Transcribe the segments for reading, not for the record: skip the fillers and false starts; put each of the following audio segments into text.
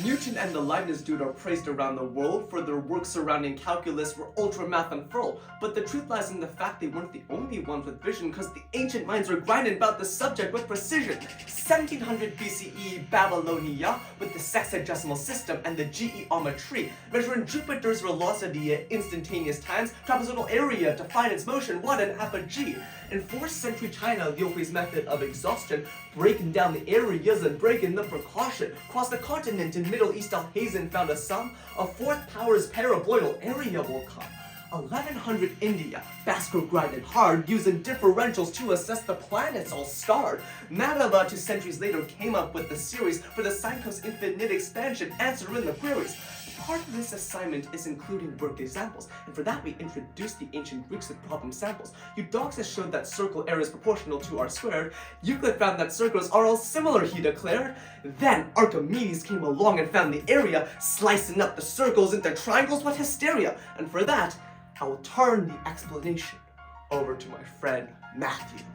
Newton and the Leibniz dude are praised around the world for their work surrounding calculus where ultra-math unfurl, but the truth lies in the fact they weren't the only ones with vision, cause the ancient minds were grinding about the subject with precision. 1700 BCE Babylonia with the sexagesimal system and the geometry, measuring Jupiter's velocity at instantaneous times, trapezoidal area to find its motion, what an apogee. In 4th century China, Liu's method of exhaustion, breaking down the areas and breaking the precaution. Across the continent in Middle East, Alhazen found a sum of 4th power's paraboloidal area will come. 1100 India, Basco grinded hard, using differentials to assess the planets all starred. Madhava 2 centuries later came up with the series for the sine cos infinite expansion, answering the queries. Part of this assignment is including worked examples, and for that we introduced the ancient Greeks with problem samples. Eudoxus showed that circle area is proportional to r squared. Euclid found that circles are all similar, he declared. Then Archimedes came along and found the area, slicing up the circles into triangles with hysteria. And for that, I will turn the explanation over to my friend Matthew.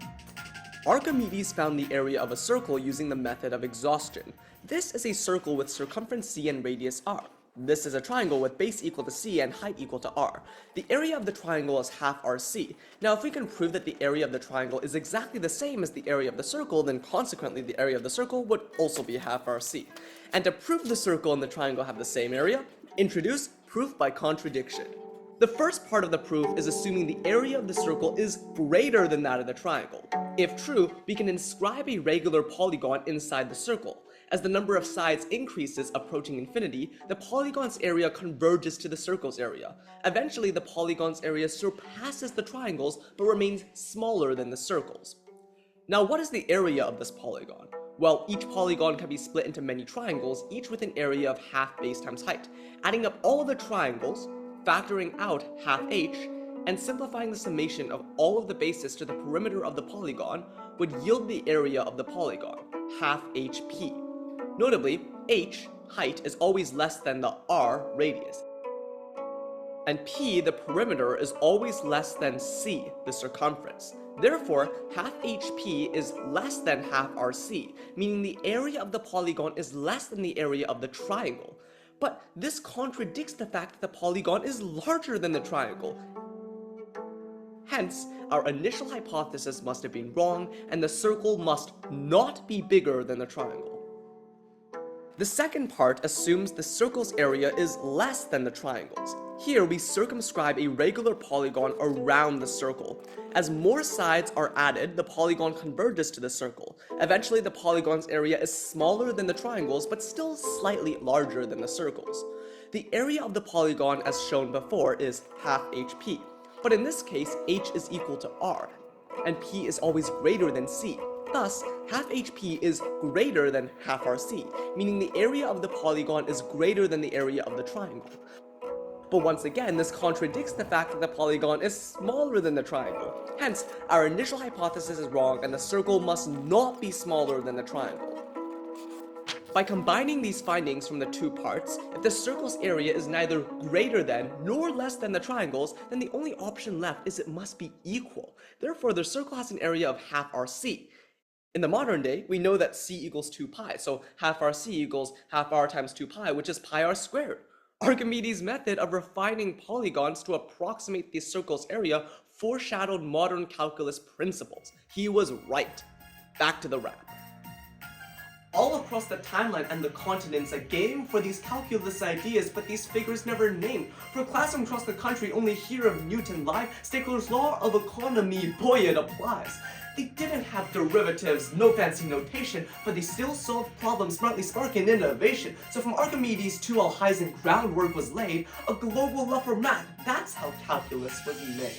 Archimedes found the area of a circle using the method of exhaustion. This is a circle with circumference c and radius r. This is a triangle with base equal to c and height equal to r. The area of the triangle is half rc. Now if we can prove that the area of the triangle is exactly the same as the area of the circle, then consequently the area of the circle would also be half rc. And to prove the circle and the triangle have the same area, introduce proof by contradiction. The first part of the proof is assuming the area of the circle is greater than that of the triangle. If true, we can inscribe a regular polygon inside the circle. As the number of sides increases approaching infinity, the polygon's area converges to the circle's area. Eventually, the polygon's area surpasses the triangles but remains smaller than the circles. Now, what is the area of this polygon? Well, each polygon can be split into many triangles, each with an area of half base times height. Adding up all the triangles, factoring out half h, and simplifying the summation of all of the bases to the perimeter of the polygon would yield the area of the polygon, half hp. Notably, h, height, is always less than the r, radius, and p, the perimeter, is always less than c, the circumference. Therefore, half hp is less than half rc, meaning the area of the polygon is less than the area of the triangle. But this contradicts the fact that the polygon is larger than the triangle. Hence, our initial hypothesis must have been wrong, and the circle must not be bigger than the triangle. The second part assumes the circle's area is less than the triangle's. Here we circumscribe a regular polygon around the circle. As more sides are added, the polygon converges to the circle. Eventually the polygon's area is smaller than the triangle's but still slightly larger than the circle's. The area of the polygon, as shown before, is half hp. But in this case, h is equal to r, and p is always greater than c. Thus, half hp is greater than half rc, meaning the area of the polygon is greater than the area of the triangle. But once again, this contradicts the fact that the polygon is smaller than the triangle. Hence, our initial hypothesis is wrong and the circle must not be smaller than the triangle. By combining these findings from the two parts, if the circle's area is neither greater than nor less than the triangle's, then the only option left is it must be equal. Therefore, the circle has an area of half rc. In the modern day, we know that c equals 2 pi, so half rc equals half r times 2 pi, which is pi r squared. Archimedes' method of refining polygons to approximate the circle's area foreshadowed modern calculus principles. He was right. Back to the rap. All across the timeline and the continents, a game for these calculus ideas, but these figures never named. For classrooms across the country only hear of Newton live, Sticker's law of economy, boy it applies. They didn't have derivatives, no fancy notation, but they still solved problems smartly sparking innovation. So from Archimedes to Alhazen, groundwork was laid, a global love for math, that's how calculus was made.